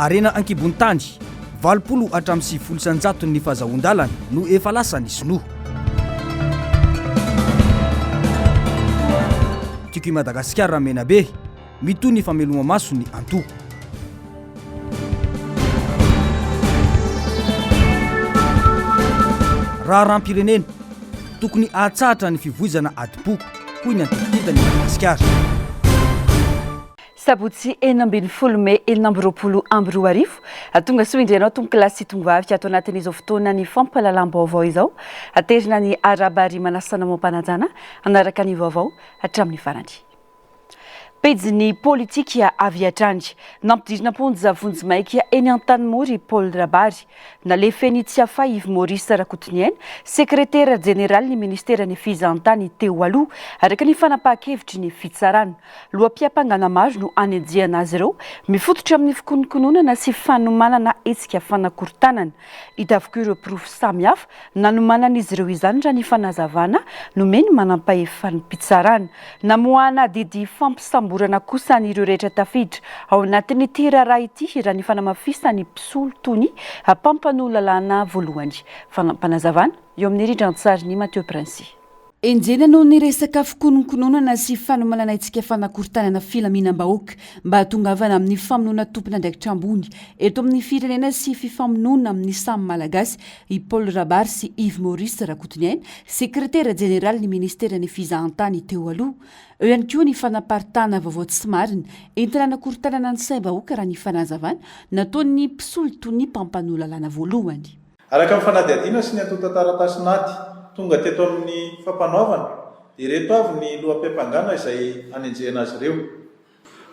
arena ankibony tany 80 hatramin'ny 70 isanjaton'ny fahazahon-dalana no efa lasa ny sinoa. tiako i Madagasikara mena be mitoy ny fameloma maso ny anto. raha rahampirenena tokony ahatsahatra ny fivoizana adipoko hoy ny antokotany Madagasikara. Sabotsy 12 Mey 2024 atonga soa indrianao tomboky lasy tongavy ato anatin'izao fotoana ny fampahalalam-baovao izao aterina ny arabary manasana mampanajana anaraka ny vaovao hatramin'ny farany. Pejiny politika avy hatrany nampidirina ponja vonjimaiky eny an-tanimory Paul Rabary nalefeny tsy afa Yves Maurice Rakotoniaina sekretera jeneral ny ministera ny fizahantany teo aloha araka ny fanapahan-kevitry ny fitsarana lohampiam-pangana maro no anenjiana azy ireo mifototra amin'ny fikonokononana sy fanomanana hetsika fanakorontanana hita avokoa ireo profy samihafa nanomanan'izy ireo izany raha ny fanazavana nomeny manampahefan'ny mpitsarana namoahana didy fampisamborana kosa n'ireo rehetra tafiditra ao anatin'ny tiraraha ity raha ny fanamafisany mpisolo tony pampanololalana voalohany fanampanazavana eo amin'ny rindran-tsary ny Mathieu Prince. Enjena no niresaka fikonokononana sy fanomanana itsika fanakorontanana filaminam-bahoaka mba hatongavana amin'ny famonoana tompona andraikitra ambony eto amin'ny firenena sy fifamonoana amin'ny samy malagasy i Paul Rabary sy Yves Maurice Rakotoniaina sekretera jeneral ny ministera ny fizahantany teo aloha. Eo ihany koa ny fanaparitana vaovao tsy marina entina nakorontanana ny saim-bahoaka raha ny fanazavana nataon'ny mpisolo toy ny mpampanolalana voalohany. Araka amin'ny fanadihadiana sy ny atota taratasy naty tonga teto amin'ny fampanaovana dia reto avy ny loham-piam-pangana izay anenjehana azy ireo.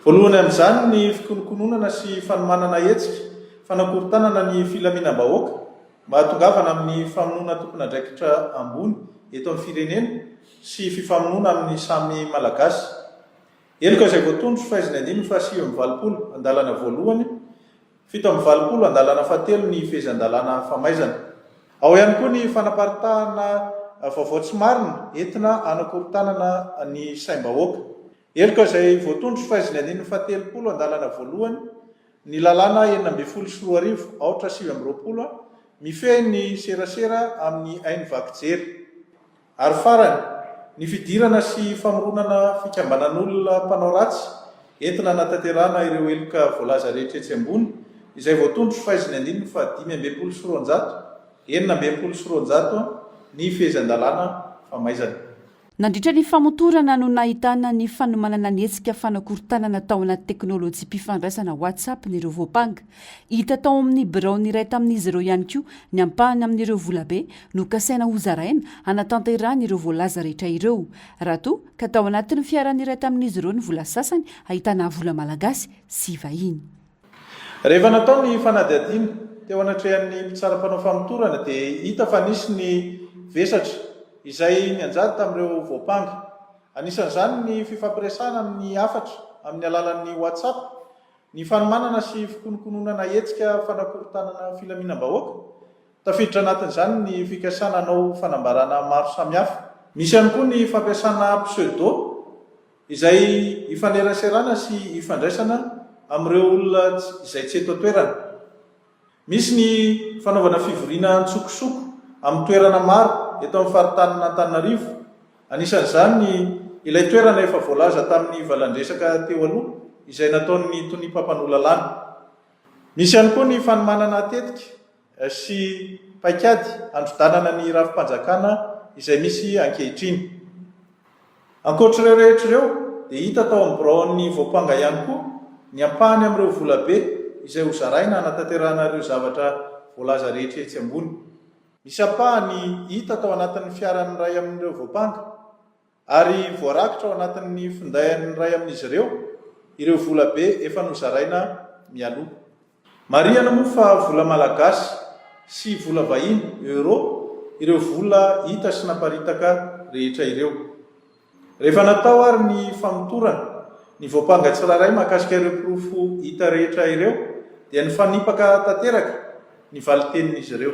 Voalohany amin'izany ny fikonokononana sy fanomanana hetsika fanakorontanana ny filaminam-bahoaka mba hatongavana amin'ny famonoana tompona andraikitra ambony eto amin'ny firenena sy fifamonoana amin'ny samy malagasy. Eloka izay voatondro fahaizana andiny fa 7 andalana voalohany 7 andalana fahatelo ny fehezan-dalana famaizana. Ao ihany koa ny fanaparitahana vaovao tsy marina entina anakorontanana ny saim-bahoaka. Eloka izay voatondro fahaizana andiny fa 30 andalana voalohany ny lalàna 9 aotra 7 mifehy ny serasera amin'ny haino vakijery. Ary farany ny fidirana sy famoronana fikambanan'olona mpanao ratsy entina anatanterahana ireo eloka voalaza rehetra etsy ambony izay voatondro fahaizana andiny fa 5 ny fehezan-dalana famaizana. Nandritra ny famotorana no nahitana ny fanomanana ny hetsika fanakorontanana tao anaty teknôlôjia mpifandraisana WhatsApp n'ireo voapanga. Hita tao amin'ny birao iray tamin'izy ireo ihany koa ny ampahany amin'ireo volabe no kasaina hozaraina anatanterahana ireo voalaza rehetra ireo. Raha toa ka tao anatin'ny fiaran'iray tamin'izy ireo ny vola sasany ahitana vola malagasy sy vahiny. Rehefa natao ny fanadihadiana teo anatrehan'ny mpitsaram-panao famotorana dia hita fa nisy ny vesatra izay nianjady tamin'ireo voapanga. Anisan'izany ny fifampiresahana amin'ny hafatra amin'ny alalan'ny WhatsApp, ny fanomanana sy fikonokononana hetsika fanakorontanana filaminam-bahoaka. Tafiditra anatin'izany ny fikasana anao fanambarana maro samihafa. Misy ihany koa ny fampiasana pseudo izay ifaneraserana sy ifandraisana amin'ireo olona izay tsy eto toerana. Misy ny fanaovana fivoriana tsokosoko amin'ny toerana maro eto amin'ny faritanina Antananarivo. Anisan'izany ny ilay toerana efa voalaza tamin'ny valandresaka teo aloha izay nataon'ny tony mpampanolalana. Misy ihany koa ny fanomanana tetika sy paikady androdanana ny rafi-panjakana izay misy ankehitriny. Ankoatr'ireo rehetra ireo dia hita tao amin'ny biraon'ny voapanga ihany koa ny ampahany amin'ireo volabe izay hozaraina anatanterahana ireo zavatra voalaza rehetra etsy ambony. Misy ampahany hita tao anatin'ny fiaran'ny ray amin'ireo voapanga ary voarakitra ao anatin'ny findayan'ny ray amin'izy ireo volabe efa nozaraina mialoha. Marihana moa fa vola malagasy sy vola vahiny euro ireo vola hita sy naparitaka rehetra ireo. Rehefa natao ary ny famotorana ny voapanga tsirairay mahakasika ireo profo hita rehetra ireo dia ny fanipaka tanteraka ny valitenin'izy ireo.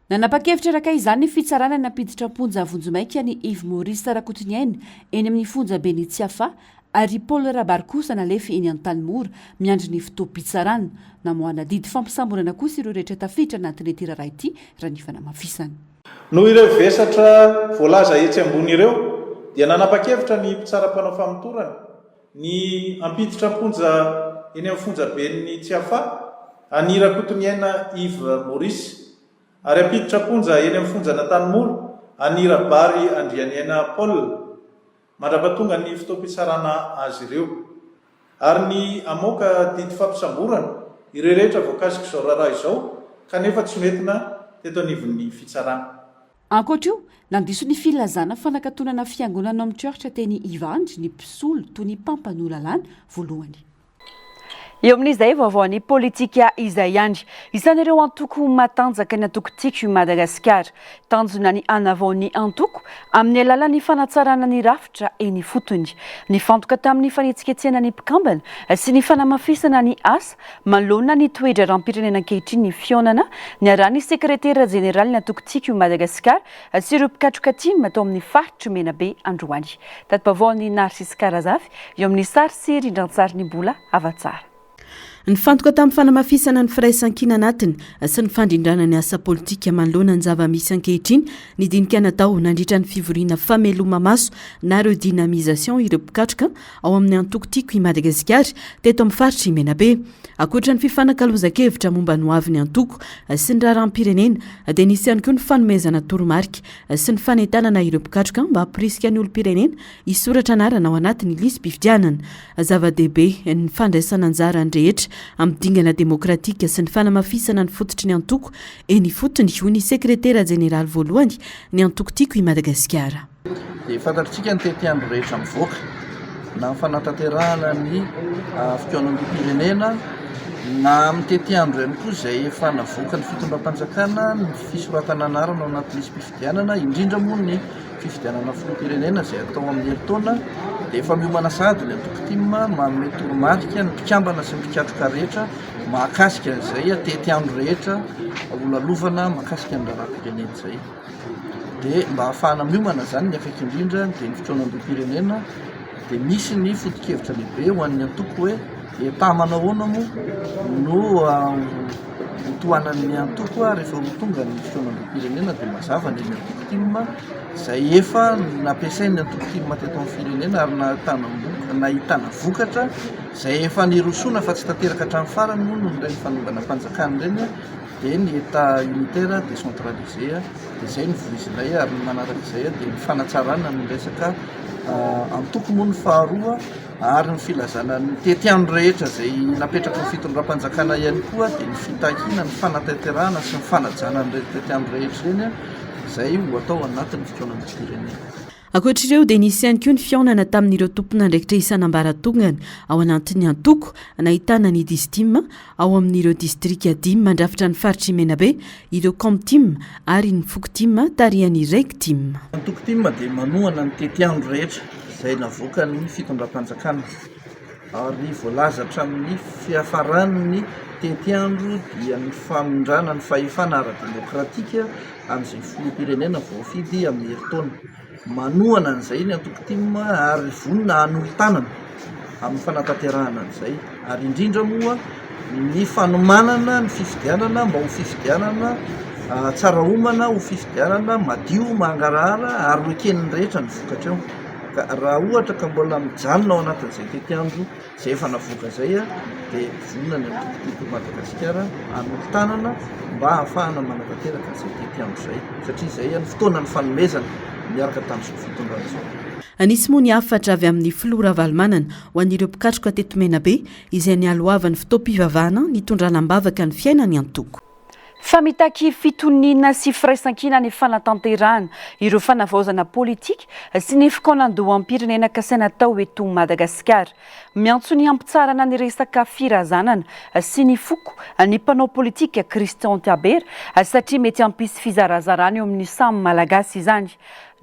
Nanapa-kevitra raka izany ny fitsarana napiditra ponja vonjimaiky ny Yves Maurice Rakotoniaina eny amin'ny fonja be ny Tsiafa ary Paul Rabary kosa nalefa eny an-tanymora miandry ny fotoam-pitsarana namoana didy fampisamborana kosa ireo rehetra tafiditra anatin'ity raharaha ity raha ny fanamafisany. Noho ireo vesatra voalaza etsy ambony ireo dia nanapa-kevitra ny mpitsaram-panao famotorana ny ampiditra amponja eny amin'ny fonjaben'ny Tsiafa anira Kotoniaina Yves Maurice ary ampiditra amponja eny amin'ny fonjana Tanimora anira Bary Andrianiaina Paul mandrapatonga ny fotoam-pitsarana azy ireo ary ny amoaka didy fampisamborana ireo rehetra voakasika izao raharaha izao kanefa tsy metina teto anivon'ny fitsarana. Ankoatra io nandiso ny filazana fanakatonana fiangonana amin'ny tsoratra teny Ivandry ny mpisolo toy ny mpampan'olalàna voalohany. Eo amin'izay vaovaon'ny politika izay andry isan'ireo antoko matanjaka ny antoko tiako i Madagasikara tanjona ny anavaon'ny antoko amin'ny alalan'ny fanatsarana ny rafitra eny fotony ny fantoka tamin'ny fanetsiketsehana ny mpikambana sy ny fanamafisana ny asa manoloana ny toedra rahampirenena ankehitriny ny fionana ny arahan'ny sekretera jeneraly ny antoko tiako i Madagasikara sy ireo mpikatroka time atao amin'ny faritry Menabe androany. Tatipavaon'ny Narcisse Karazafy eo amin'ny sary sy rindrantsary ny bola avatsara. Ny fantoka tamin'ny fanamafisana ny firaisan-kina anatiny sy ny fandrindrana ny asa politika manoloana ny zava-misy ankehitriny ny dinika natao nandritra ny fivoriana fameloma maso na redynamisation ireo mpikatroka ao amin'ny antoko tiako i Madagasikara teto amin'ny faritry Menabe. Akoatra ny fifanankalozan-kevitra momba ny hoavin'ny antoko sy ny raharam-pirenena dia nisy ihany koa ny fanomezana toromarika sy ny fanentanana ireo mpikatroka mba hampirisika ny olom-pirenena hisoratra anarana ao anatin'ny lisy mpifidianana. Zava-dehibe ny fandraisana anjara ny rehetra amin'ny dingana demokratika sy ny fanamafisana ny fototry ny antoko eny fotony hoy ny sekretera jeneraly voalohany ny antoko tiako i Madagasikara. Dia fantatritsika ny tetiandro rehetra mivoaka na fanatanterahana ny fitoanam-pirenena na amin'ny tetiandro ihany koa izay efa navoaka ny fitondram-panjakana ny fisoratana anarana ao anaty lisy mpifidianana indrindra moa ny fifidianana filoham-pirenena izay atao amin'ny herintaona dia efa miomana sady ny antoko tima manome toromarika ny mpikambana sy ny mpikatroka rehetra mahakasika izay tetiandro rehetra olalovana mahakasika ny raharam-pirenena izay. Dia mba ahafahana miomana zany ny akaiky indrindra dia ny fitoanam-pirenena dia misy ny foto-kevitra lehibe ho an'ny antoko hoe etamanao ahoana moa no toanan'ny antoko rehefa ho tonga ny fitoanam-pirenena dia mazava ny antoko tima izay efa nampiasain'ny antoko tima teto amin'ny firenena ary nahitana vokatra izay efa nirosoana fa tsy tanteraka hatramin'ny farany moa no ireny fanaovana mpanjakana ireny dia ny état unitaire décentralisé dia izay ny voizinay ary ny manaraka izay dia ny fanatsarana ny resaka antoko moa ny faharoa ary ny filazana ny tetiandro rehetra izay napetraka ny fitondram-panjakana ihany koa dia ny fitahiana ny fanatanterahana sy ny fanajana ny tetiandro rehetra ireny izay ho atao anatin'ny fitoanam-pirenena. Ankoatr'ireo dia nisy ihany koa ny fiaonana tamin'ireo tompon'andraikitra isan'ambaratongana ao anatin'ny antoko nahitana ny distim ao amin'ireo distrika dim mandrafitra ny faritry Menabe ireo comtim ary ny foktim tarihan'ny rektim. Antoko tim dia manohana ny tetiandro rehetra izay navoaka ny fitondram-panjakana ary voalaza hatramin'ny fiafaran'ny tetiandro dia ny famindrana ny fahefana ara-demokratika amin'izay filoham-pirenena voafidy amin'ny herintaona. Manohana an'izay ny antoko tima ary vonona hanolotanana amin'ny fanatanterahana an'izay ary indrindra moa ny fanomanana ny fifidianana mba ho fifidianana tsara omana ho fifidianana madio mangarahara ary ho ekeniny rehetra ny vokatra eo. Raha ohatra ka mbola mijanona ao anatin'izay tetiandro izay efa navoaka izay dia vonona ny antoko tiako Madagasikara hanolotanana mba ahafahana manatanteraka izay tetiandro izay satria izay ny fotoana ny fanomezana miaraka tamin'izao fitondrana izao. Anisy moa ny afatra avy amin'ny filoha Ravalomanana ho an'ireo mpikatroka teto Menabe izay ny alohavany fotoam-pivavahana nitondrana ambavaka ny fiainany antoko. Fa mitaky fitonina sy firaisan-kina ny fanatanterahana ireo fanavaozana politika sy ny fikaonan-doham-pirenena kasaina tao eto Madagasikara. Miantso ny ampitsarana ny resaka firazanana sy ny foko ny mpanao politika Christian Taber satria mety hampisy fizarazarana eo amin'ny samy malagasy izany.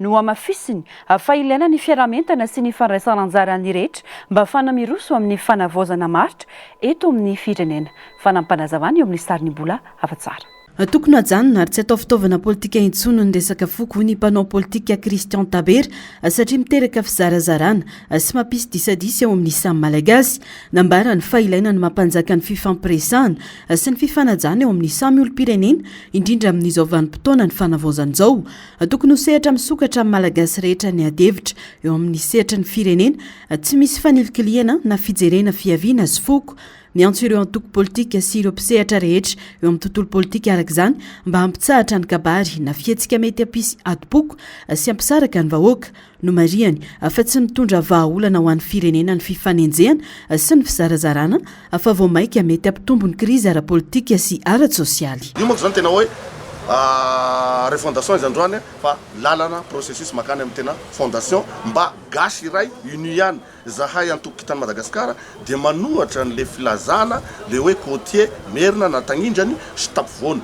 No amafisiny fa ilaina ny fiaramentana sy ny fandraisana anjarany rehetra mba fanamiroso amin'ny fanavaozana maritra eto amin'ny firenena. Fanampanazavana eo amin'ny sariny bola avatsara. tokony hajanona ary tsy atao fitaovana politika intsony ny resaka foko ny mpanao politika Christian Taber satria miteraka fizarazarana sy mampisy disadisa eo amin'ny samy malagasy nambarany fa ilaina ny mampanjaka ny fifampiresahana sy ny fifanajana eo amin'ny samy olom-pirenena indrindra amin'izao vanim-potoana ny fanavaozana izao tokony ho sehatra misokatra amin'ny malagasy rehetra ny adevitra eo amin'ny sehatra ny firenena tsy misy fanilikiliana na fijerena fiaviana sy foko miantso ireo antoko politika sy ireo mpisehatra rehetra eo amin'ny tontolo politika arak'izany mba hampitsahatra ny kabary na fietsika mety ampisy adipoko sy ampisaraka ny vahoaka no mariany fa tsy mitondra vahaolana ho an'ny firenena ny fifanenjehana sy ny fizarazarana fa vao maika mety ampitombo ny krizy ara-politika sy ara-tsosialy. Io moa zany tena hoe refondation izy androany fa lalana processus makany amin'ny tena fondation mba gasy iray uniane zahay antoko kitany Madagasikara dia manohatra n'le filazana le hoe côtier merina na tagnindrany sy tapovoany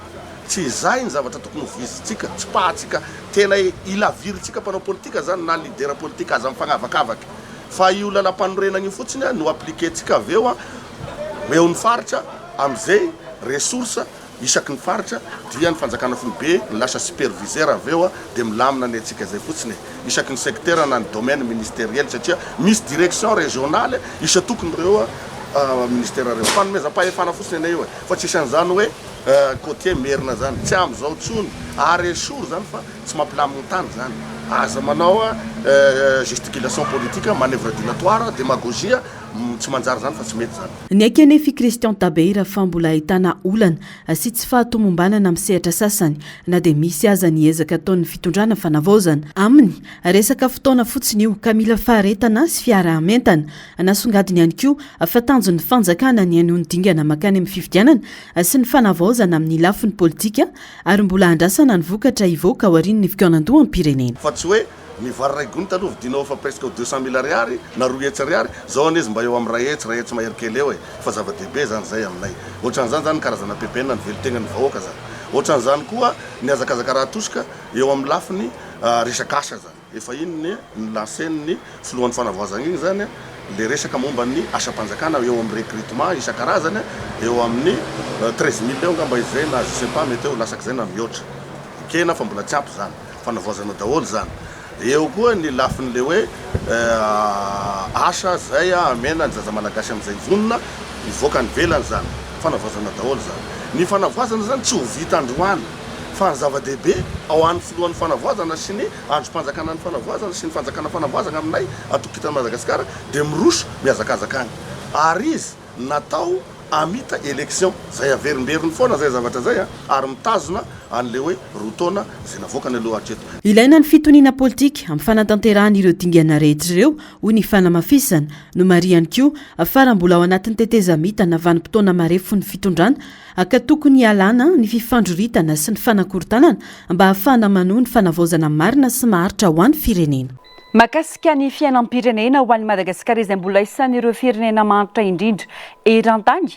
tsy izay ny zavatra tokony vizitsika tsy pahatsika tena ilaviritsika mpanao politika zany na lidera politika aza mifagnavakavaky fa io lalam-panorenana io fotsiny no appliquetsika aveo eo ny faritra am'izay ressource isaky ny faritra dia ny fanjakana fonibe ny lasa superviseur aveo dia milamina ny atsika zay fotsiny isaky ny secteur na ny domaine ministériel satria misy direction régionale isa tokony reo ministère reo fanomezam-pahefana fotsiny anay io fa tsy isan'izany hoe côtier merina zany tsy am'izao tsony aresor zany fa tsy mampilaminy tany zany aza manao gesticulation politique manœuvre dilatoire démagogia tsy manjary zany fa tsy mety zany. Ny akenefi Christian Taber fa mbola ahitana olana sy tsy fahatomombanana amin'ny sehatra sasany na dia misy aza ny ezaka ataon'ny fitondrana fanavaozana aminy resaka fotoana fotsiny io ka mila faharetana sy fiara-hamentana nasongadiny ihany koa fa tanjon'ny fanjakana ny anio ny dingana makany amin'ny fifidianana sy ny fanavaozana amin'ny lafiny politika ary mbola andrasana ny vokatra ivoaka ao aorian'ny fikaonandoha amin'ny pirenena. Fa tsy hoe mivary ray gony taloha vidinao fa presque 200 000 ariary na 2 hetsy ariary zao anizy mba eo amin'ny ray hetsy maherikely eo fa zava-dehibe zany zay aminay ohatran'izany zany karazana pepena ny velotena ny vahoaka zany ohatran'izany koa ny azakazaka raha atosoka eo amin'ny lafiny resakasa zany efa iny ny lancen'ny filohan'ny fanavaozana iny zany le resaka momba ny asa-panjakana eo amin'ny recrutement isan-karazany eo amin'ny 13 000 eo ngamba izy zay na je sais pas mety eo lasaky zay na mihoatra kena fa mbola tsy ampy zany fanavaozana daholo zany eo koa ny lafin'le hoe asa zay amena ny zaza malagasy amin'izay vonona ivoaka ny velany zany fanavaozana daholo zany ny fanavaozana zany tsy ho vita androany fa ny zava-dehibe ao an'ny filohan'ny fanavaozana sy ny androm-panjakana ny fanavaozana sy ny fanjakana fanavaozana aminay atokitany Madagasikara dia miroso miazakazaka any ary izy natao amita élection zay averimberiny foana zay zavatra zay ary mitazona an'le hoe rotona zay navoaka ny aloha hatreto. Ilaina ny fitoniana politika amin'ny fanatanterahana ireo dingana rehetra ireo hoy ny fanamafisana no mariany koa fara mbola ao anatin'ny tetezamita na vanim-potoana marefo ny fitondrana ka tokony alana ny fifandroritana sy ny fanakorontanana mba hahafahana manohy ny fanavaozana marina sy maharitra ho an'ny firenena. Mahakasika ny fiainam-pirenena ho an'ny Madagasikara izay mbola isan'ireo firenena mahantra indrindra eran-tany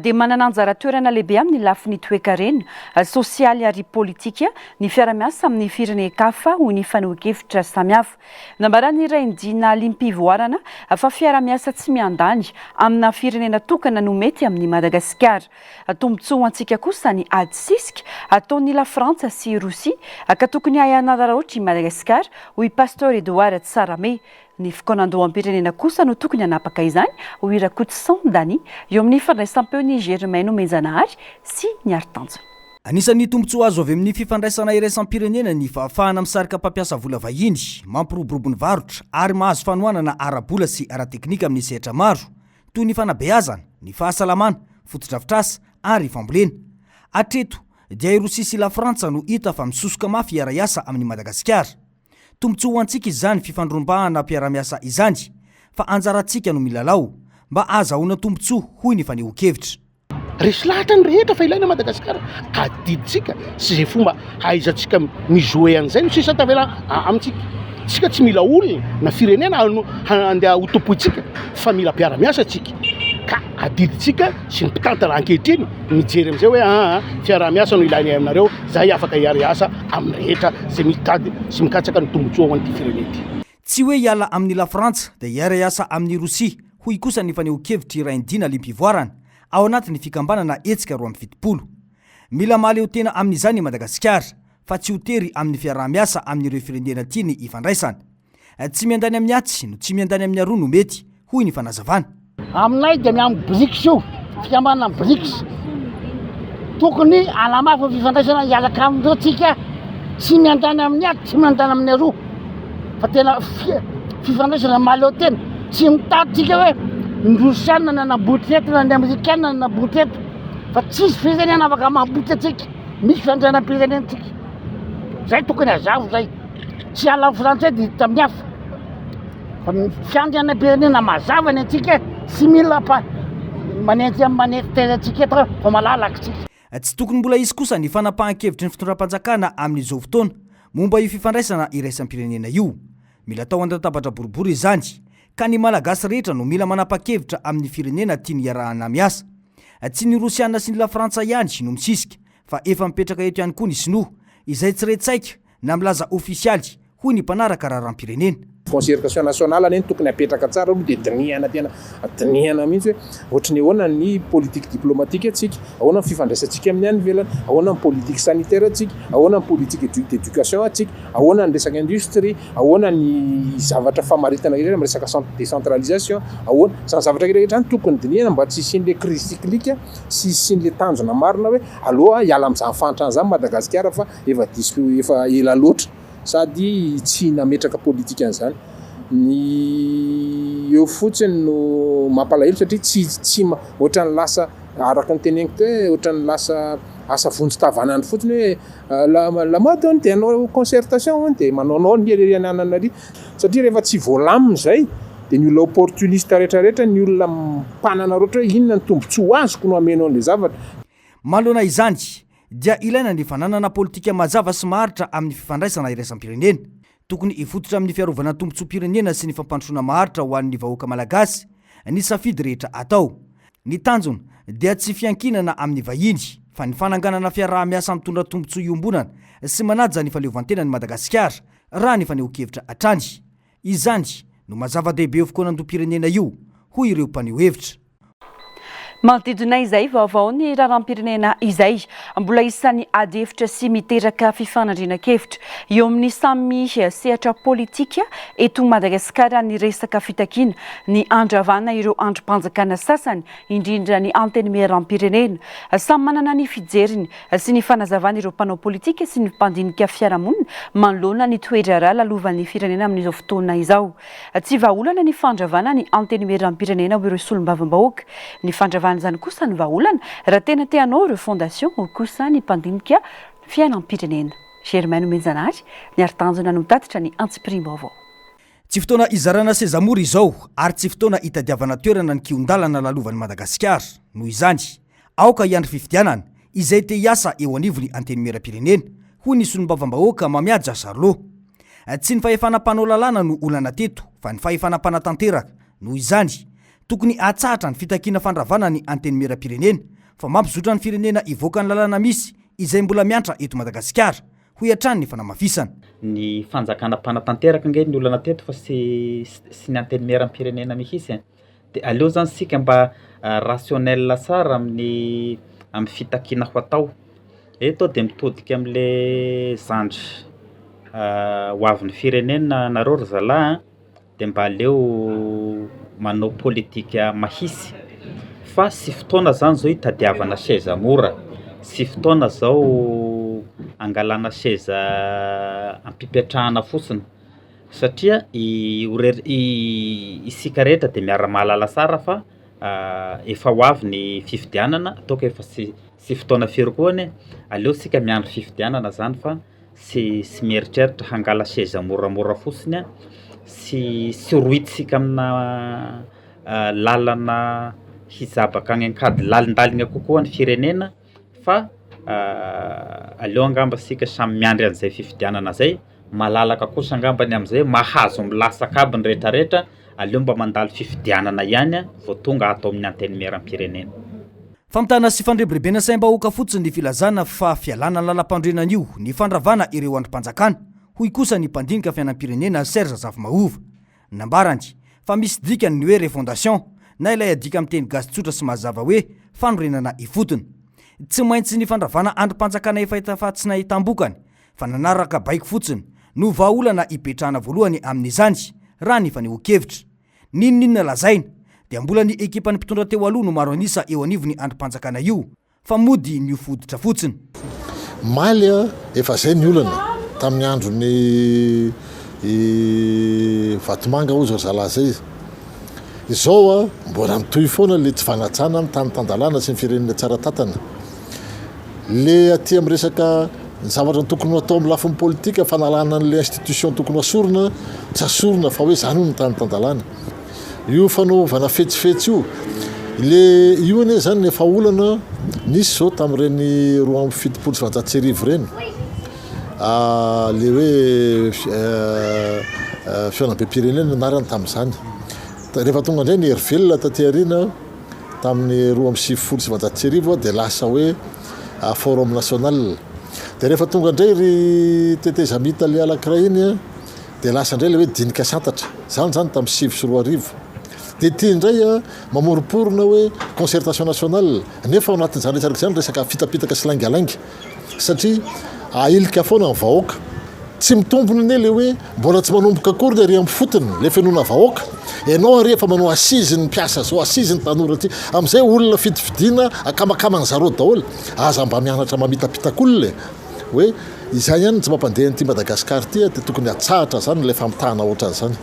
dia manana anjara toerana lehibe amin'ny lafiny toe-karena sosialy ary politika ny fiara-miasa amin'ny firenena-kafa hoy ny fanehoan-kevitra samihafa. Nambarany iray indina lim-pivoarana fa fiara-miasa tsy miandany amina firenena tokana no mety amin'ny Madagasikara. Tombotsoa antsika kosa ny ady sisika ataon'ny la Frantsa sy Rosia ka tokony hahanararaotra i Madagasikara hoy Pasteur Edouard Tsarame. Ny fikaonandoham-pirenena kosa no tokony hanapaka izany ho Irakoto Dany eo amin'ny fandraisam-peo ny Germain Menjanahary sy ny Artanjona. Anisan'ny tombotsoa azo avy amin'ny fifandraisana iraisam-pirenena ny fahafahana misarika mpampiasa vola vahiny, mampiroborobo ny varotra ary mahazo fanohanana ara-bola sy ara-teknika amin'ny sehatra maro toy ny fanabeazana, ny fahasalamana, fotodrafitrasa ary fambolena. Hatreto dia i Rosia sy la Frantsa no hita fa misosoka mafy iara-iasa amin'ny Madagasikara. Tombotsoa antsika izany fifandrombahana mpiara-miasa izany fa anjarantsika no milalao mba azahoana tombotsoa hoy ny fanehoan-kevitra. Resy lahatra ny rehetra fa ilaina Madagasikara adiditsika sy zay fomba haizantsika mijoe an'izay no sisa tavela amintsika tsika tsy mila olona na firenena andeha ho tompoitsika fa mila mpiara-miasa tsika ka adiditsika sy ny mpitantana ankehitriny mijery amin'izay hoe fiara-miasa no ilainy aminareo zahay afaka hiara-asa amin'ny rehetra zay mitady sy mikatsaka ny tombotsoa ho an'ity firenety. Tsy hoe hiala amin'ny la Frantsa dia hiara-iasa amin'ny Rosia hoy kosa ny fanehoan-kevitra iray indina lim-pivoarana ao anatin'ny fikambanana etsika 2020. mila maleo tena amin'izany Madagasikara fa tsy ho tery amin'ny fiarah-miasa amin'ireo firenena tiany ifandraisana. Tsy miandany amin'ny atsy no tsy miandany amin'ny aroa no mety hoy ny fanazavana. Aminay dia miamby BRICS io fikambanana BRICS tokony alamafy fifandraisana hialaka amindreo tsika tsy miandany amin'ny atsy tsy miandany amin'ny aroa fa tena fifandraisana maleo tena tsy mitady tsika hoe ndrosiana na nabotrety na ny amerikana na nabotrety fa tsisy firenena afaka maboty atsika misy fiandrianam-pirenentsika zay tokony azavo zay tsy ala frantsay dia hita amin'ny hafa fa fiandrianam-pirenena mazavany atsika sy mila manenty terantsika eto fa malalaka tsika. Tsy tokony mbola izy kosa ny fanapahan-kevitry ny fitondram-panjakana amin'izao fotoana momba io fifandraisana iraisam-pirenena io. Mila tao an-databatra boribory izany ka ny malagasy rehetra no mila manapa-kevitra amin'ny firenena tiany iarahana miasa. Tsy ny Rosiana sy ny Lafrantsa ihany no misisika fa efa mipetraka eto ihany koa ny Sinoa izay tsy retsaika na milaza ofisialy hoy ny mpanaraka raharam-pirenena. Concertation nationale any tokony apetraka tsara aloha dia dinihana tena dinihana mihitsy hoe ohatrany ahoana ny politique diplomatique atsika, ahoana ny fifandraisantsika amin'ny any ivelany, ahoana ny politique sanitaire atsika, ahoana ny politique d'éducation atsika, ahoana ny resaka industrie, ahoana ny zavatra famaritana rehetra amin'ny resaka décentralisation, ahoana zany zavatra rehetra any tokony dinihana mba tsy isin'le crise cyclique sy isin'le tanjona marina hoe aloha hiala amin'izany fantrana izany Madagasikara fa efa ela loatra sady tsy nametraka politika an'izany. Ny eo fotsiny no mampalahelo satria tsy ohatrany lasa araka ny teneniko hoe ohatrany lasa asa vonjy-tavanany fotsiny hoe la mode on dia hanao concertation on dia manaonao ny anana ary satria rehefa tsy voalamina izay dia ny olona opportuniste rehetrarehetra ny olona mpanana roatra hoe inona ny tombontsoa ho azoko no amenao an'ilay zavatra. Manoloana izany dia ilaina ny fananana politika mazava sy maharitra amin'ny fifandraisana iraisam-pirenena. Tokony ifototra amin'ny fiarovana tombotsoam-pirenena sy ny fampandrosoana maharitra ho an'ny vahoaka malagasy ny safidy rehetra atao. Ny tanjona dia tsy fiankinana amin'ny vahiny fa ny fananganana fiaraha-miasa mitondra tombotsoa iombonana sy manaja ny faleovantena ny Madagasikara raha ny faneho-kevitra hatrany. Izany no mazava-dehibe fokoanan'ireo-pirenena io hoy ireo mpaneho hevitra. Manodidina izay vaovao ny raharam-pirenena izay mbola isan'ny ady hevitra sy miteraka fifanandriana-kevitra eo amin'ny samy sehatra politika eto Madagasikara ny resaka fitakiana ny andravana ireo androm-panjakana sasany indrindra ny anteny raharam-pirenena samy manana ny fijeriny sy ny fanazavana ireo mpanao politika sy ny mpandinika fiarahamonina manoloana ny toetra raha lalovan'ny firenena amin'izao fotoana izao. Tsy vahaolana ny fandravana ny anteny raharam-pirenena ireo solombavam-bahoaka ny fandravana zany kosa ny vahaolana raha tena teanao ireo fondation kosa ny mpandinika fiainam-pirenena. Germaine Menjanary ny ari-tanjona no mitatitra ny antsipirim-baovao. Tsy fotoana izarana sezamora izao ary tsy fotoana itadiavana toerana ny kiondalana lalovan'ny Madagasikara. Noho izany aoka hiandry fifidianana izay te hiasa eo anivony anteny miram-pirenena hoy ny solombavam-bahoaka Mamiaja Sarlo. Tsy ny fahefanam-panao lalàna no olana teto fa ny fahefanam-panatanteraka. Noho izany tokony atsahatra ny fitakiana fandravana ny anteny miram-pirenena fa mampizotra ny firenena ivoaka ny lalàna misy izay mbola miantra eto Madagasikara hoy hatrany ny fanamafisana. Ny fanjakana panatanteraka nge ny olana teto fa sy ny anteny miram-pirenena mihitsy dia aleo zany sika mba rationnel tsara amin'ny fitakiana ho atao. Eto dia mitodika amin'le zandry ho avin'ny firenena nareo ry zalahy dia mba aleo manao politika mahisy fa sy fotoana zany zao itadiavana seza mora, sy fotoana zao angalana seza ampipetrahana fotsiny satria isika rehetra dia miara-mahalala tsara fa efa ho avy ny fifidianana ataoko efa sy fotoana firy koa ny aleo sika miandry fifidianana zany fa sy mieritreritra hangala seza moramora fotsiny sy rohitsika amina lalana hizabaka any ankady lalindalina kokoa ny firenena fa aleo angamba sika samy miandry an'izay fifidianana zay malalaka kosa angambany amin'izay mahazo milasaka aby ny rehetrarehetra aleo mba mandalo fifidianana ihany vao tonga atao amin'ny anteny miram-pirenena. Famitana sy fandrebirebena saim-bahoaka fotsiny ny filazana fa fialana lalam-pandrenana io ny fandravana ireo androm-panjakana hoy kosa ny mpandinika fiainam-pirenena Serge Zavamahova. Nambarany fa misy dikany ny hoe refondation na ilay adika amin'ny teny gasy tsotra sy mazava hoe fanorenana ifotony. tsy maintsy ny fandravana androm-panjakana efa itafatsy na hitambokany fa nanaraka baiko fotsiny no vaolana ipetrahana voalohany amin'izany raha ny fanehoan-kevitra. Ninonina lazaina dia mbola ny ekipa ny mpitondra teo aloha no maro anisa eo anivony androm-panjakana io fa mody ny foditra fotsiny. Maly efa zay ny olana tamin'ny andro ny Vatomanga ozy zalaza izy izao mbola mitohy foana le tsy fanatsana amin'ny tany tandalana sy ny firenena tsara tatana le aty amin'ny resaka ny zavatra tokony atao amin'ny lafin'ny politika fanalana an'le institution tokony asorona tsy asorona fa hoe zany ny tany tandalana io fanaovana fetsifetsy io le io ane zany efa olana nisy zao tamin'ireny 2017 reny le hoe fianam-pirenena anarany tamin'izany rehefa tonga indray ny Hervelona taty aoriana tamin'ny 2017 dia lasa hoe forum national dia rehefa tonga indray ry tetezamita le alakira iny dia lasa indray le hoe dinika santatra zany tamin'ny 2024 dia ty indray mamoriporona hoe concertation nationale nefa ao anatin'izany resaraka zany resaka fitapitaka sy laingalaingy satria ailika foana ny vahoaka tsy mitombony ane le hoe mbola tsy manomboka akory le ry amin'ny fotony le fenona vahoaka ianao rehefa manao assise ny mpiasa zao assise ny tanora ty amin'izay olona fidifidiana akamakamany zareo daholo aza mba mianatra mamitapitaka olona hoe izay ihany tsy mampandeha nyty Madagasikara ty dia tokony atsahatra zany le famitahana ohatran'izany.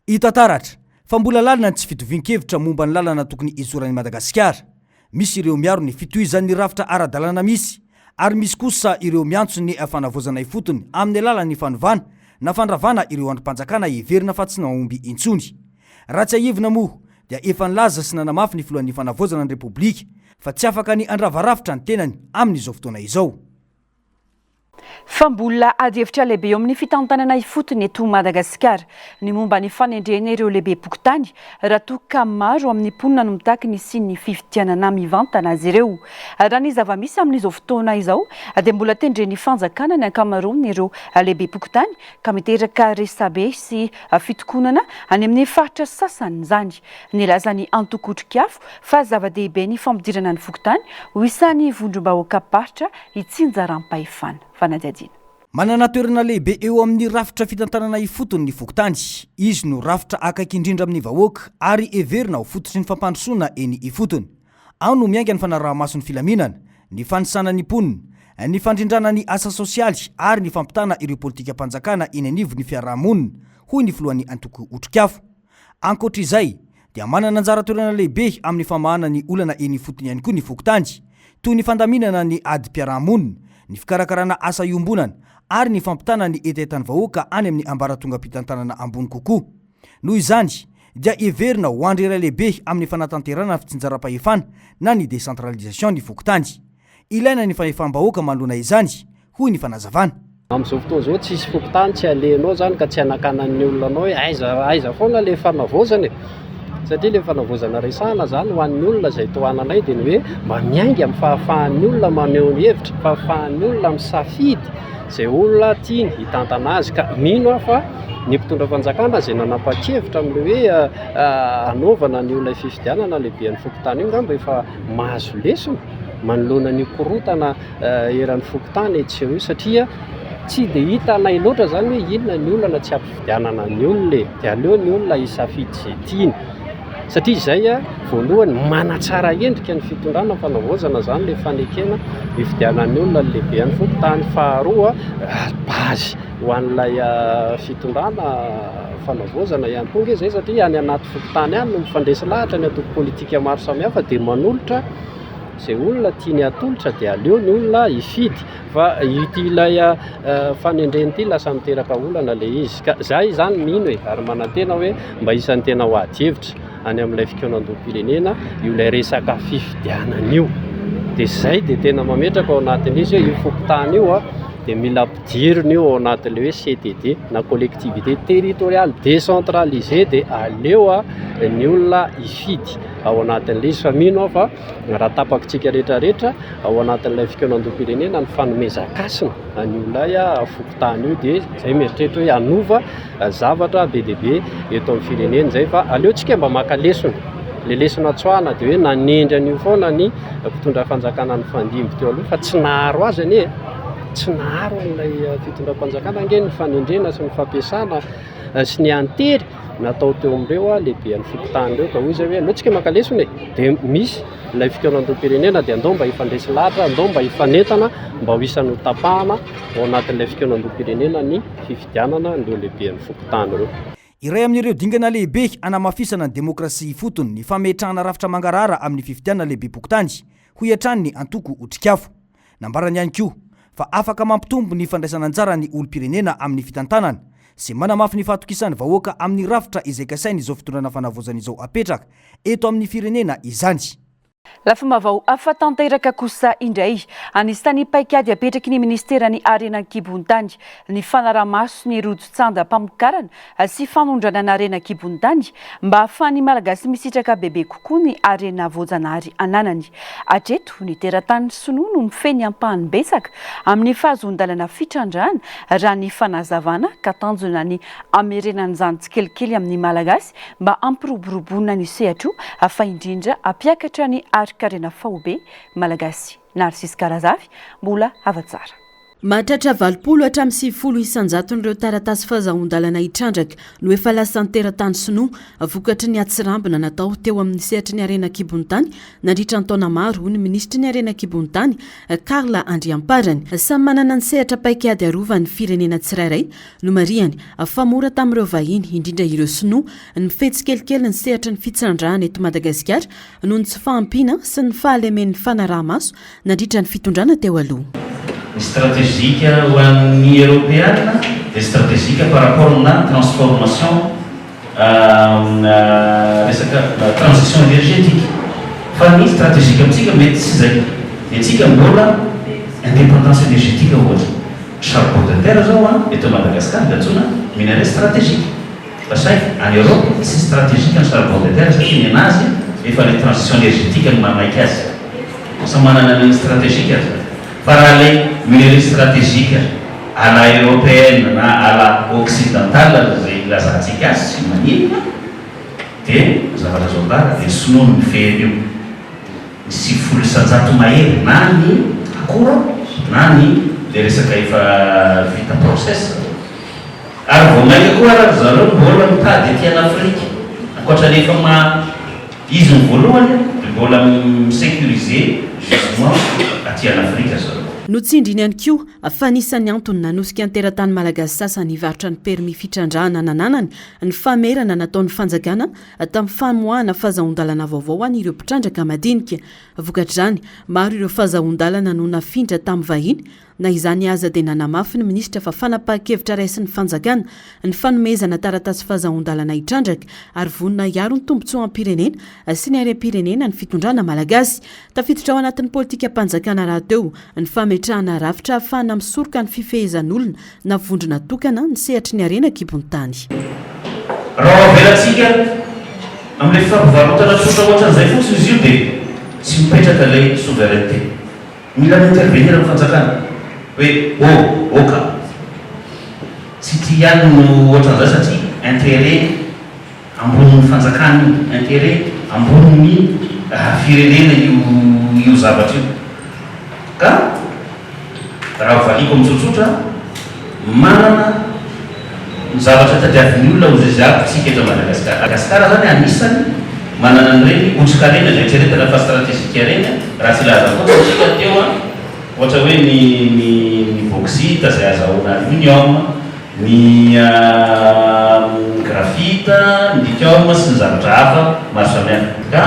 Hita taratra fa mbola lalina tsy fitovian-kevitra momba ny lalana tokony izoran'i Madagasikara. Misy ireo miaro ny fitohizan'ny rafitra ara-dalàna misy ary misy kosa ireo miantso ny fanavozana ifotony amin'ny alalan'ny fanovana na fandravana ireo androm-panjakana heverina fa tsy naomby intsony. Raha tsy ahivina moa dia efa nilaza sy nanamafy ny filohan'ny fanavozana ny repoblika fa tsy afaka ny andravarafitra ny tenany amin'izao fotoana izao. Fa mbola adihevitra lehibe eo amin'ny fitantanana ifotony eto Madagasikara ny momba ny fanendrena ireo lehibe pokotany raha toa ka maro amin'ny mponina no mitaky ny sy ny fifidianana mivantana azy ireo. Raha ny zava-misy amin'izao fotoana izao dia mbola tendreny fanjakana ny ankamaroany ireo lehibe pokotany ka miteraka resabe sy fitokonana any amin'ny faritra sasany izany. Nilazany Antokotrikafo fa zava-dehibe ny famodirana ny fokotany ho isan'ny vondrom-bahoaka paritra itsinjaram-pahefana. Manana toerana lehibe eo amin'ny rafitra fitantanana ifotony ny fokotany. Izy no rafitra akaiky indrindra amin'ny vahoaka ary heverina ho fototry ny fampandrosoana eny ifotony. Ao no miainga ny fanaraha-mason'ny filaminana, ny fanisana ny mponina, ny fandrindrana ny asa sosialy ary ny fampitana ireo politika mpanjakana eny anivon'ny fiarahamonina hoy ny filohan'ny Antoko Otrikafo. Ankoatr'izay dia manana anjara toerana lehibe amin'ny famahana ny olana eny ifotony ihany koa ny fokotany, toy ny fandaminana ny adi-piarahamonina, ny fikarakarana asa iombonana ary ny fampitana ny etetan'ny vahoaka any amin'ny ambaratonga mpitantanana ambony kokoa. Noho izany dia heverina ho andry iray lehibe amin'ny fanatanterana fitsinjaram-pahefana na ny décentralisation ny fokotany. Ilaina ny fahefam-bahoaka manoloana izany hoy ny fanazavana. Amin'izao fotoana izao tsisy fokotany tsy alehanao zany ka tsy anakanan'ny olona anao hoe aiza foana le fanavozana satria le fanavozana resahana zany ho an'ny olona izay tohananay dia ny hoe mba miainga amin'ny fahafahan'ny olona maneho ny hevitra, fahafahan'ny olona misafidy izay olona tiany hitantana azy ka mino fa ny mpitondra fanjakana izay nanapa-kevitra amin'le hoe anaovana ny olona fifidianana lehibean'ny fokotany io ngamba efa mahazo lesona manoloana ny korotana eran'ny fokotany etsy io satria tsy dia hita anay loatra zany hoe inona ny olona tsy ampifidianana ny olona dia aleo ny olona hisafidy izay tiany. Satria izay voalohany manatsara endrika ny fitondrana fanavozana zany le fanekena hifidianan'ny olona lehibean'ny fokotany. Faharoa bazy ho an'ilay fitondrana fanavozana ihany koa izay satria any anaty fokotany any no mifandresy lahatra ny atoko politika maro samihafa dia manolotra izay olona tiany atolotra dia aleo ny olona hifidy fa ity ilay fanendreny ity lasa miteraka olana le izy ka zay zany mino ary manantena hoe mba isan'ny tena ho ady-hevitra any amin'ilay fikaonandom-pirenena io ilay resaka fifidianana io dia zay dia tena mametraka ao anatin'izy hoe io fokotany io dia mila ampidirina io ao anatin'ilay hoe CTD na collectivité territoriale décentralisée dia aleo ny olona hifidy ao anatin'ilay izy fa mino fa raha tapakitsika rehetrarehetra ao anatin'ilay fikaonandom-pirenena ny fanomezan-kasina ny olona fokotany io dia zay mieritreritra hoe anova zavatra be dia be eto amin'ny firenena zay fa aleotsika mba maka lesona le lesina tsoana dia hoe nanendry an'io foana ny mpitondra fanjakana ny fandimby teo aloha fa tsy naharo azy anie tsy naharo an'ilay fitondram-panjakana ange ny fanendrena sy ny fampiasana sy ny antery natao teo amin'ireo lehibe ny fipitahana ireo ka hoy zay hoe aleo tsika makalesony dia misy ilay fikaonan-doam-pirenena dia andao mba hifandresy lahatra andao mba hifanentana mba ho isan'ny tapahana ao anatin'ilay fikaonan-doam-pirenena ny fifidianana ireo lehibe ny fipitahana ireo. Iray amin'ireo dingana lehibe anamafisana ny demokrasia fotony ny fametrahana rafitra mangarara amin'ny fifidianana lehibe bokotany ho iatran'ny antoko otrikafo. Nambarany ihany koa fa afaka mampitombo ny fandraisana anjara ny olom-pirenena amin'ny fitantanana sy manamafy ny fahatokisan'ny vahoaka amin'ny rafitra izay kasainy izao fitondrana fanavozana izao apetraka eto amin'ny firenena izany. Lafimavao afa tanteraka kosa indray anisy tany paikady apetraky ny ministerany Arenan-Kibontany ny fanaramaso ny rojo-tsanda mpamokarana sy fanondrana ny Arenan-Kibontany mba ahafahan'ny malagasy misitraka bebe kokoa ny arena voajanahary ananany. Atreto ny teratany Sonono mifeny ampahany besaka amin'ny fahazondalana fitrandrahana raha ny fanazavana ka tanjona ny amerenan'izany tsikelikely amin'ny malagasy mba ampiroboroboana ny sehatra afa indrindra apiakatra ny arkarena faobe malagasy. Narcisse Karazavy mbola avatsara. Mahatratra 20 hatramin'ny 90 isanjaton'ireo taratasy fahazahondalana hitrandraka no efa lasa ny teratany Sonoa vokatry ny atsirambina natao teo amin'ny sehatry ny Arenan-Kibontany nandritra ny taona maro ny ministry ny Arenan-Kibontany Karla Andriamparany samy manana ny sehatra paikady arovany firenena tsirairay no mariany famora tamin'ireo vahiny indrindra ireo Sonoa ny fetsikelikely ny sehatra ny fitsandrahana eto Madagasikara noho ny tsy fahampiana sy ny fahalemen'ny fanaraha-maso nandritra ny fitondrana teo aloha. Stratégique ou une européenne, des stratégiques par rapport à la transformation, la transition énergétique. Famille stratégique, mais c'est indépendance énergétique. Charbon de terre, et Madagascar, minerai stratégique. Parce qu'en Europe, c'est stratégique en charbon de terre, c'est une Asie, il faut la transition énergétique en Mamaïkas. Ça m'a une stratégique. Parallèle minerai stratégique à la européenne, à la occidentale, la Zatikas, Manille, et vous avez raison là, les Sonoa nous fait si vous le savez, Maïr, Nani, Akura, Nani, les resacaifa vita process. Alors, vous m'avez quoi, Zalon, Bolam, pas de en Afrique. Quand j'allais comme ils ont voulu, Bolam sécuriser, justement, aty an'Afrika zao. Notsindriny ihany koa fa anisan'ny antony nanosika ny teratany malagasy sasany hivarotra ny permis fitrandrahana anananany ny famerana nataon'ny fanjakana tamin'ny famoahana fahazahondalana vaovao any ireo mpitrandraka madinika. Vokatr'izany maro ireo fahazahondalana no nafindra tamin'ny vahiny na izany aza dia nanamafy ny ministra fa fanapahan-kevitra raisin'ny fanjakana ny fanomezana taratasy fahazahondalana hitrandraka ary vonina hiaro ny tombotsoa am-pirenena sy ny harem-pirenena ny fitondrana malagasy. Tafiditra ao anatin'ny politika mpanjakana raha teo ny fametrahana rafitra ahafahana misoroka ny fifehezan'olona na vondrona tokana ny sehatry ny Arenan-Kibontany. Raha avelatsika amin'ilay fampivarotana tsotra ohatran'izay fotsiny izy io dia tsy mipetraka ilay souveraineté. Mila intervenir amin'ny fanjakana. Oui, oka. Tsy tia ihany no ohatran'izay satria intérêt ambonin'ny fanjakana, intérêt ambonin'ny firenena io zavatra io. Ka raha valiko mitsotsotra manana zavatra tadiavin'ny olona ozizaby tsika eto Madagasikara. Madagasikara zany anisany manana an'ireny otrikarenina zay tseretana fa stratégique reny raha tsy laza koa tsika teo ohatra hoe ny bauxite zay azahoana aluminium, ny graphite, ny lithium sy ny zavatra hafa maro samihafa. Ka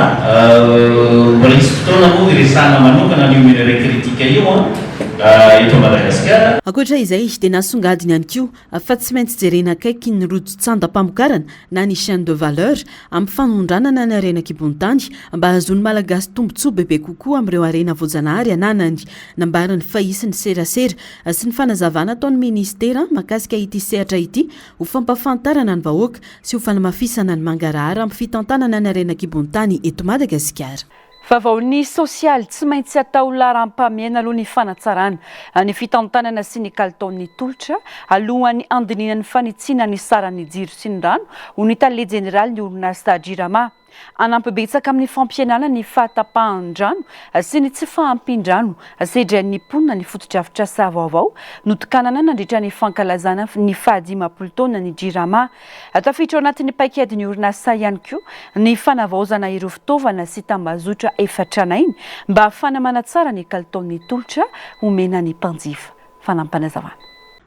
mbola isy fotoana moa iresahana manokana an'io minerai critique io eto Madagasikara. Ankoatra izay dia nasongadiny ihany koa fa tsy maintsy jerena akaiky ny rojo-tsanda mpamokarana na ny chaîne de valeur amin'ny fanondranana ny Arenan-Kibontany mba ahazoany malagasy tombotsoa bebe kokoa amin'ireo arena voajanahary ananany. Nambarany fa isy ny serasera sy ny fanazavana ataon'ny ministera makasika ity sehatra ity ho fampafantarana ny vahoaka sy ho fanamafisana ny mangarahara amin'ny fitantanana ny Arenan-Kibontany eto Madagasikara. Vavaony sosialy tsy maintsy atao laharam-pamiaina aloha ny fanatsarana ny fitantanana sy ny kalitaon'ny tolotra alohan'ny andininan'ny fanitsiana ny saran'ny jiro sy ny rano ho ny tale jeneraly ny orinasa JIRAMA. anampibetsaka amin'ny fampianana ny fahatapahan-drano sy ny tsy fahampin-drano sedran'ny mponina ny fotodrafitra sa vaovao notokanana nandritra ny fankalazana ny fahadimapolo taona ny jirama tafiditra ao anatin'ny paikadiny orinasa ihany koa ny fanavaozana ireo fitaovana sy tambazotra efatranainy mba hafana manatsara ny kalitaon'ny tolotra omena ny mpanjifa fanampanazavana.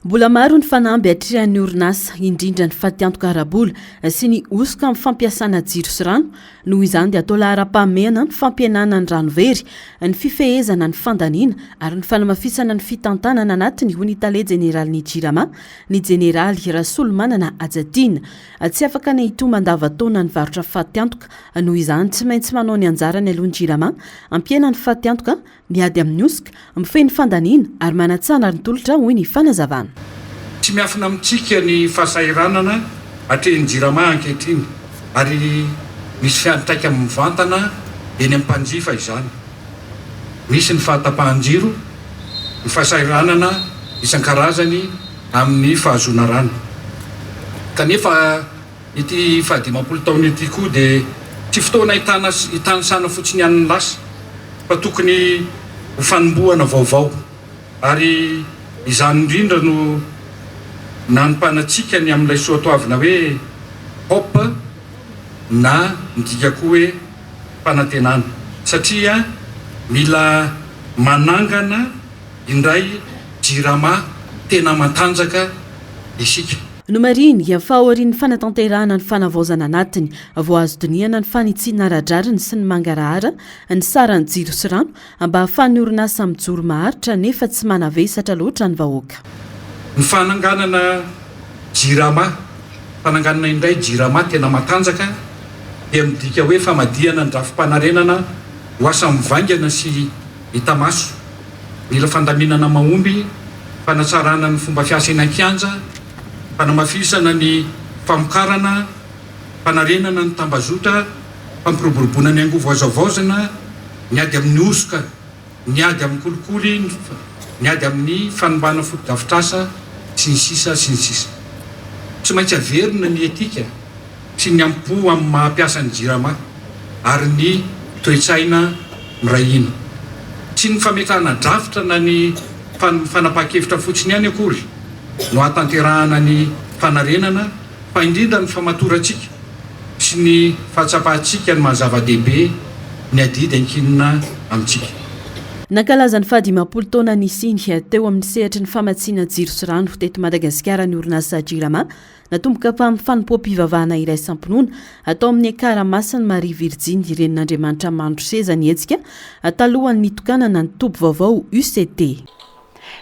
Mbola maro ny fanamby atrehan'ny orinasa indrindra ny fatiantoka arabola sy ny osoka amin'ny fampiasana jiro sy rano noho izany dia atao lahara-pahamehana ny fampianana ny rano very ny fifehezana ny fandaniana ary ny fanamafisana ny fitantanana anatiny ho ny tale jeneraly jirama ny jeneraly Rasolomanana Ajatiana tsy afaka ny itoman-davataona ny varotra fatiantoka noho izany tsy maintsy manao ny anjarany aloha ny jirama ampiana ny fatiantoka miady amin'ny osoka mifehy ny fandaniana ary manatsana ny tolotra hoy ny fanazavana. Tsy miafina amintsika ny fahasairanana atrehan'ny jirama ankehitriny ary misy fiantraika amin'ny vantana eny amin'ny mpanjifa izany. Misy ny fahatapahan-jiro, ny fahasairanana isan-karazany amin'ny fahazoana rano. Kanefa ity fahadimapolo taona ity koa dia tsy fotoana hitanisana fotsiny ihany ny lasa fa tokony ho fanombohana vaovao ary izany indrindra no nanompanantsika ny amin'ilay soatoavina hoe hope na midika koa hoe fanantenana satria mila manangana indray jirama tena matanjaka isika. No mariny fahorin'ny fanatanterahana ny fanavaozana anatiny voazo diniana ny fanitsina aradrariny sy ny mangarahara ny sarany jiro sy rano mba hahafahan'ny orinasa mijoro maharitra nefa tsy manavesatra loatra ny vahoaka. Ny fananganana jirama, fananganana indray jirama tena matanjaka dia midika hoe famadiana ny drafim-panarenana ho asa mivaingana sy hita maso. Mila fandaminana mahomby, fanatsarana ny fomba fiasa eny an-kianja, fanamafisana ny famokarana, fanarenana ny tambazotra, fampiroboroboana ny angovo azavaozana, niady amin'ny osoka, niady amin'ny kolikoly, niady amin'ny fanombana fotodrafitrasa sy ny sisa sy ny sisa. Tsy maintsy averina ny etika sy ny ampo amin'ny mahampiasa ny jirama ary ny toe-tsaina mirahina. Tsy ny fametrahana drafitra na ny fanapahan-kevitra fotsiny ihany akory no hatanterahana ny fanarenana fa indrindra ny famatorantsika sy ny fahatsapahantsika ny mahazava-dehibe ny adidy ankinina amintsika. Nankalaza ny fahadimapolo taona nisiny teo amin'ny sehatra ny famatsiana jiro sy rano teto Madagasikara ny orinasa jirama natomboka amin'ny fanompoam-pivavahana iray sampinoana atao amin'ny akaramasiny Marie Virginie Renin'Andriamanitra Mandro Seza ny hetsika talohan'ny nitokanana ny tobo vaovao UCT.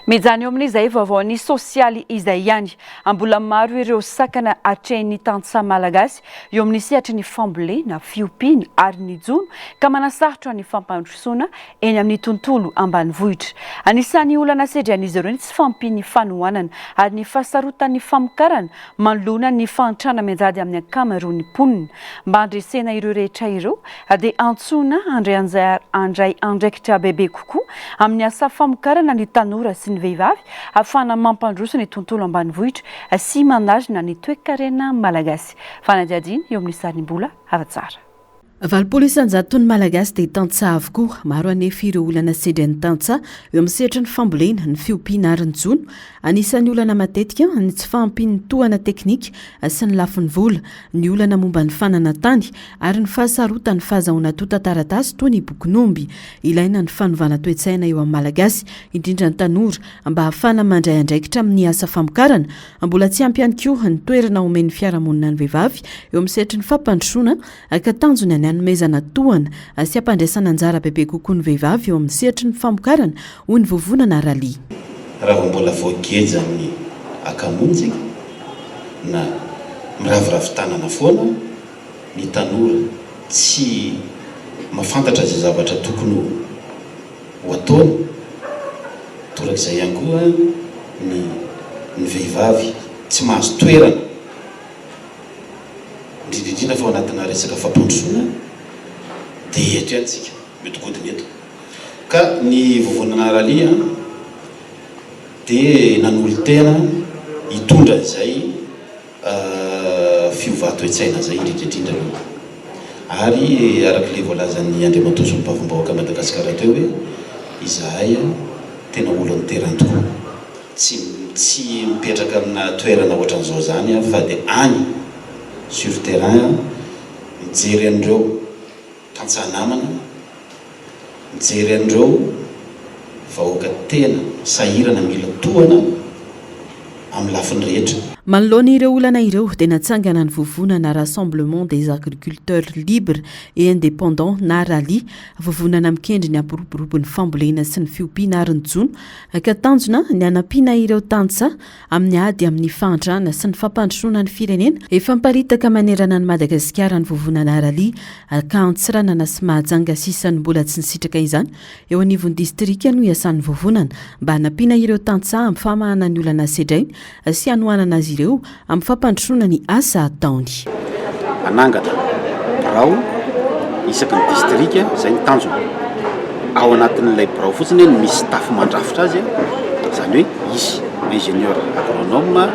Mijany eo amin'izay vaovaony sosialy izay ihany mbola maro ireo sakana atrehan'ny tantsa malagasy eo amin'ny sehatry ny fambolena, fiompiana ary ny jono ka manasarotra ny fampandrosoana eny amin'ny tontolo ambanivohitra. Anisan'ny olana sedran'izy ireo ny tsy fampiny fanohanana ary ny fahasarotan'ny famokarana manoloana ny fahantrana menjady amin'ny ankamaroan'ny mponina mba handresena ireo rehetra ireo dia antsoina andray andraikitra bebe kokoa amin'ny asa famokarana ny tanora sy ny vehivavy afana mampandroso ny tontolo ambanivohitra sy manarina ny toe-karena malagasy. Fanadiadiny eo amin'ny sarim-bola hava-tsara. Valopolo isanjato ny malagasy dia tantsa avokoa maro anefa ireo olana sedran'ny tantsa eo amin'ny sehatra ny fambolena, ny fiompiana ary ny jono. Anisan'ny olana matetika ny tsy fahampian'ny tohana teknika sy ny lafin'ny vola, ny olana momba ny fananantany ary ny fahasarotany fahazahoana tota-taratasy toy ny bokinomby. Ilaina ny fanovana toe-tsaina eo amin'ny malagasy indrindra ny tanora mba hahafana mandray andraikitra amin'ny asa famokarana. Mbola tsy ampy ihany koa ny toerana omen'ny fiarahamonina ny vehivavy eo amin'ny sehatra ny fampandrosoana ka tanjony any anomezana tohana sy ampandraisana anjara bebe kokoa ny vehivavy eo amin'ny sehatry ny famokarana hoy ny vovonana Rali. Raha mbola voageja amin'ny akamonjy na miraviravin-tanana foana ny tanora tsy mahafantatra izay zavatra tokony ho ataony. Torak'izay ihany koa ny vehivavy tsy mahazo toerana indrindrindrindra fa ao anatina resaka fampandrosoana dia eto antsika metokodiny eto ka ny vovonana Rali dia nanolo tena hitondra izay fiovà toe-tsaina zay indrindrindrindra aloha ary arak'le voalazan'ny andriamatozo mipavombahoaka Madagasikara teo hoe izahay tena olo ny terrain tokoa, tsy mipetraka amina toerana ohatran'izao zany fa dia any sur terrain mijery an'ireo tantsaha namana, mijery an'ireo vahoaka tena sahirana mila tohana amin'ny lafiny rehetra. manoloana ireo olana ireo dia natsangana ny vovonana Rassemblement des agriculteurs libres et indépendants na rally, vovonana mikendry ny ampiroborobo ny fambolena sy ny fiompiana ary ny jono ka tanjona ny anampiana ireo tantsa amin'ny ady amin'ny fandrana sy ny fampandrosoana ny firenena. Efa miparitaka manerana ny Madagasikara ny vovonana rally ka antsiranana sy mahajanga sisany mbola tsy nisitraka izany eo anivon'ny distrika no iasan'ny vovonana mba hanampiana ireo tantsa amin'ny famahana ny olana sedrainy sy hanoanana azy ireo amin'ny fampandrosoana ny asa ataony. Anangatra birao isaky ny distrika izay ny tanjona ao anatin'ilay birao fotsiny ny misy tafo mandrafitra azy, izany hoe isy ingénieur agronome,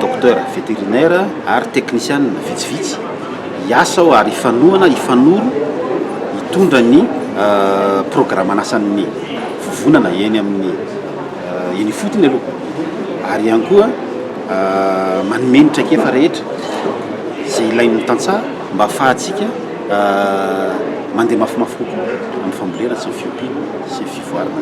docteur vétérinaire ary technicien vitsivitsy hiasa ao ary ifanoro hitondra ny programme-nasan'ny vovonana eny amin'ny eny fotony aloha ary ihany koa manomenitra kefa rehetra izay ilain'ny tantsaha mba ahafahantsika mandeha mafimafy kokoa amin'ny fambolena sy ny fiompiana sy ny fivoarana.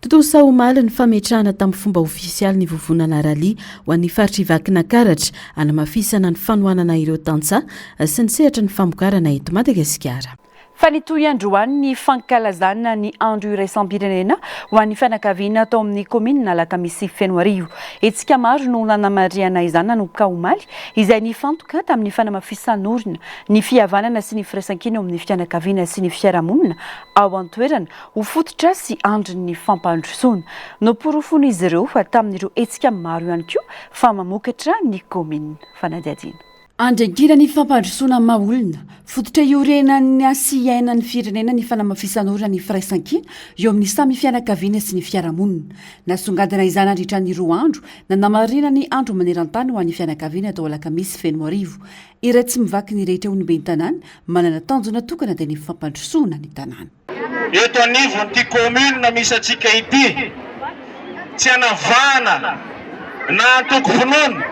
Tontolo saomaly ny fametrahana tamin'ny fomba ofisialy ny vovonana rally ho an'ny faritra Ivakina Karatra hanamafisana ny fanohanana ireo tantsaha sy ny sehatra ny famokarana eto Madagasikara. Fa ny toy androany ny fankalazana ny andro iraisam-pirenena ho an'ny fianakaviana atao amin'ny komina Alakamisy feno arivo. Etsika maro no nanamariana izany nanomboka omaly izay nifantoka tamin'ny fanamafisan'orina ny fihavanana sy ny firaisan-kina amin'ny fianakaviana sy ny fiarahamonina ao an-toerana ho fototra sy andron'ny fampandrosoana. Noporofony izy ireo fa tamin'ireo etsika maro ihany koa fa mamokatra ny komina. Fanadiadiana. Andrangira ny fampandrosoana maolona, fototra iorenan'ny asiainan'ny firenena ny fanamafisan'orina ny firaisan-kina eo amin'ny samy fianakaviana sy ny fiarahamonina. Nasongadina izany andritra ny 2 andro, nanamarina ny andro maneran-tany ho an'ny fianakaviana atao Alakamisy feno arivo. Iray tsy mivaky ny rehetra olomben'ny tanàna, manana tanjona tokana dia ny fampandrosoana ny tanàna. Eto anivon'ity komuna misy antsika ity, tsy hanavana na antoko vonoana,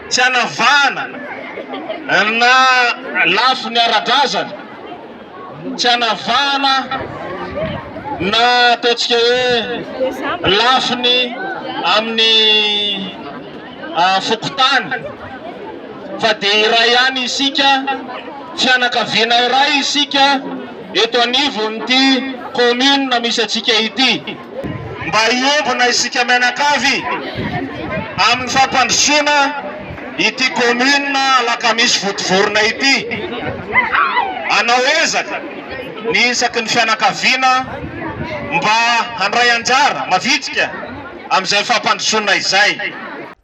tsy hanavana na lafo ny ara-drazana, tsy hanavana na ataontsika hoe lafiny amin'ny fokotany, fa dia iray ihany isika, fianakaviana iray isika eto anivon'ity komuna misy antsika ity, mba hiombona isika mianakavy amin'ny fampandrosoana ity komuna Alakamisy votovorona ity. Anao ezaka ny isaky ny fianakaviana mba handray anjara mavitsika amin'izay fampandrosoana izay.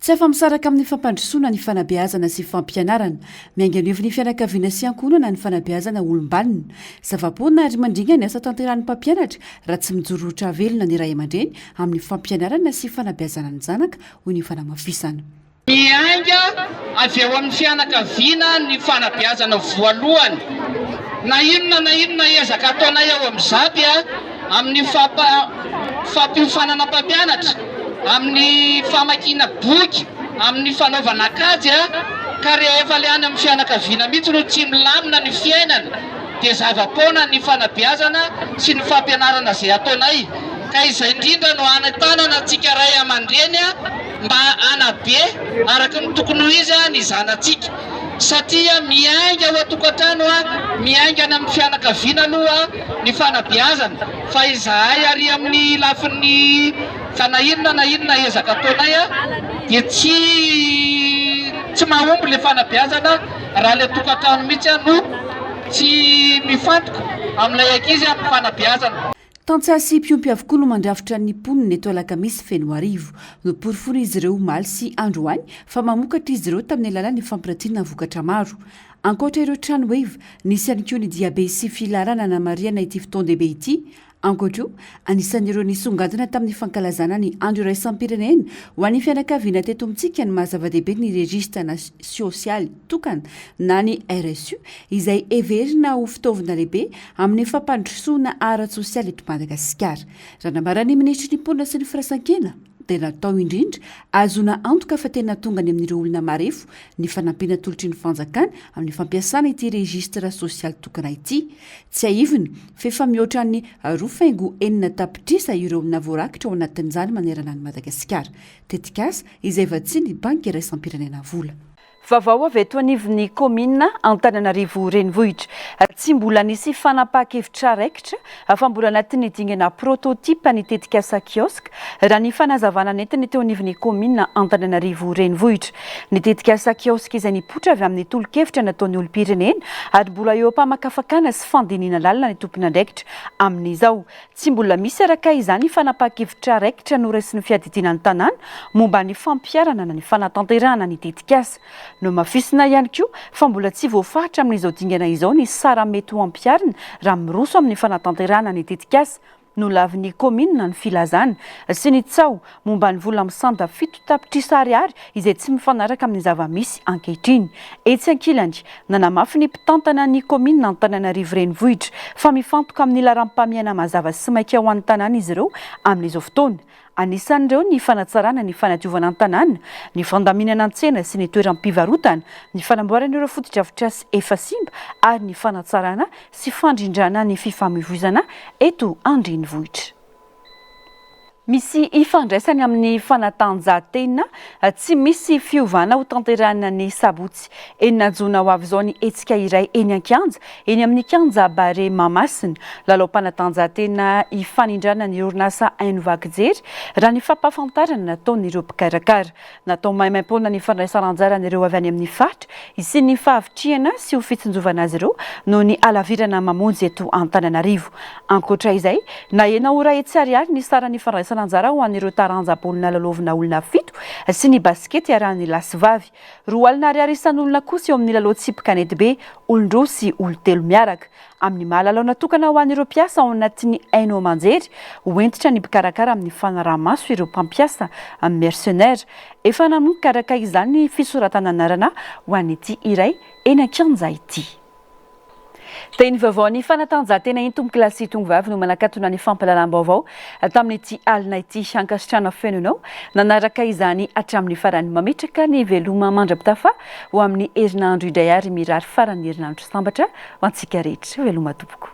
Tsy afa-misaraka amin'ny fampandrosoana ny fanabeazana sy fampianarana, mianganiovy ny fianakaviana sy ankonana ny fanabeazana olombanina. Zavapoana ary mandringa ny asa tanteran'ny mpampianatra raha tsy mijorotra velona ny ray aman-dreny amin'ny fampianarana sy fanabeazana ny zanaka ho ny fanamafisana. Mianga avy eo amin'ny fianakaviana ny fanabeazana voalohany. Na inona ezaka ataonay eo amin'ny zapy amin'ny fampiofanana mpampianatra, amin'ny famakiana boky, amin'ny fanaovana kajy ka rehefa le any amin'ny fianakaviana mihitsy no tsy milamina ny fiainana dia zavapoana ny fanabeazana sy ny fampianarana izay ataonay. Ka izay indrindra no anatanana antsika ray aman-dreny mba anabe araka ny tokony ho izy ny zanantsika, satria miainga ao an-tokantrano miaingana amin'ny fianakaviana aloha ny fanabeazana, fa izahay ary amin'ny lafin'ny fa na inona ezaka ataonay dia tsy mahomby le fanabeazana raha le tokantrano mihitsy no tsy mifantoka amin'ilay ankizy amin'ny fanabeazana. Tantsaha sy mpiompy avokoa no mandrafitra ny ponina eto Alakamisy feno arivo. Noporofony izy ireo omaly sy androany fa mamokatra izy ireo tamin'ny alalan'ny fampiratiana vokatra maro. ankoatra ireo trano oiva nisy ihany koa ny diabe sy filarana namariana ity fotoan-dehibe ity. Ankoatra io anisan'ireo nisongadina tamin'ny fankalazana ny andro iraisam-pirenena ho an'ny fianakaviana teto amintsika ny mahazava-dehibe ny registre sosialy tokana na ny RSU izay everina ho fitaovana lehibe amin'ny fampandrosoana ara-tsosialy eto Madagasikara. Raha namarany ministry ny ponina sy ny firaisan-kina dia natao indrindra azona antoka fa tena tonga ny amin'ireo olona marefo ny fanampiana tolotry ny fanjakana amin'ny fampiasana ity registre sosialy tokana ity. Tsy aivina fefa mihoatra ny 2.4 tapitrisa ireo na voarakitra ao anatin'izany manerana ny Madagasikara. Tetikasa izay vatsy ny banky iraisam-pirenena vola. Vaovao avy eto anivon'ny komina Antananarivo renivohitra tsy mbola nisy fanapahan-kevitra raikitra fa mbola anatin'ny dingana prototype ny tetikasa kioska raha ny fanazavana netiny teo anivon'ny komina Antananarivo renivohitra. Ny tetikasa kioska izay nipoitra avy amin'ny tolo-kevitra nataon'ny olom-pirenena ary mbola eo ampamakafakana sy fandiniana lalina ny tompona andraikitra amin'izao. Tsy mbola misy araka izany fanapahan-kevitra raikitra noraisy ny fiadidinan'ny tanàna momba ny fampiarana na ny fanatanterahana ny tetikasa. No mafisina ihany koa fa mbola tsy voafahatra amin'izao dingana izao ny sara mety ho ampiarina raha miroso amin'ny fanatanterahana ny tetikasa no lavin'ny komina ny filazana sy ny tsao momba ny vola misanda 7 tapitrisa ariary izay tsy mifanaraka amin'ny zava-misy ankehitriny. Etsy ankilany nanamafy ny mpitantana ny komina Antananarivo renivohitra fa mifantoka amin'ny laharam-pamiana mazava sy maika ho an'ny tanàna izy ireo amin'izao fotoana. Anisan'ireo ny fanatsarana ny fanadiovana ny tanàna, ny fandaminana an-tsena sy ny toeram-pivarotana, ny fanamboarana ireo fotodrafitrasa efa simba ary ny fanatsarana sy fandrindrana ny fifamoivoizana eto andrenivohitra. Misy ifandraisany amin'ny fanatanjahantena tsy misy fiovana ho tanterahana ny sabotsy enina jona ho avy izao ny hetsika iray eny an-kianja eny amin'ny kianja bare Mamasina. Lalao-panatanjahantena ifanindrana ny orinasa Ainovakijery raha ny fampahafantarana nataon'ireo mpikarakara. Natao maimaim-poana ny fandraisana anjara an'ireo avy any amin'ny faritra sy ny fahavitriana sy ho fitsinjovana azy ireo noho ny alavirana mamonjy eto Antananarivo. Ankoatra izay, na ena ora etsy ariary ny sara ny fandraisana anjara ho an'ireo taranja-baolina lalovina olona 7 sy ny baskety arahan'ny lasivavy. 2 alina ariary isan'olona kosa eo amin'ny lalao tsipika netibe olon-droa sy olo-telo miaraka. Amin'ny mahalalao natokana ho an'ireo mpiasa ao anatin'ny haino aman-jery hoentitra ny mpikarakara amin'ny fanaraha-maso ireo mpampiasa amin'ny mercenaire. Efa namokaraka izany ny fisoratana anarana ho an'ity iray eny an-kianja ity. Teny vaovao ny fanatanjahantena intom kilasy tongovavy no manakatona ny fampalalam-baovao tamin'ity alina ity ankasitrana fenonao nanaraka izany hatramin'ny farany mametraka ny veloma mandrapitafa ho amin'ny herinandro indray ary mirary farany herinandro sambatra ho antsika rehetra veloma tompoko.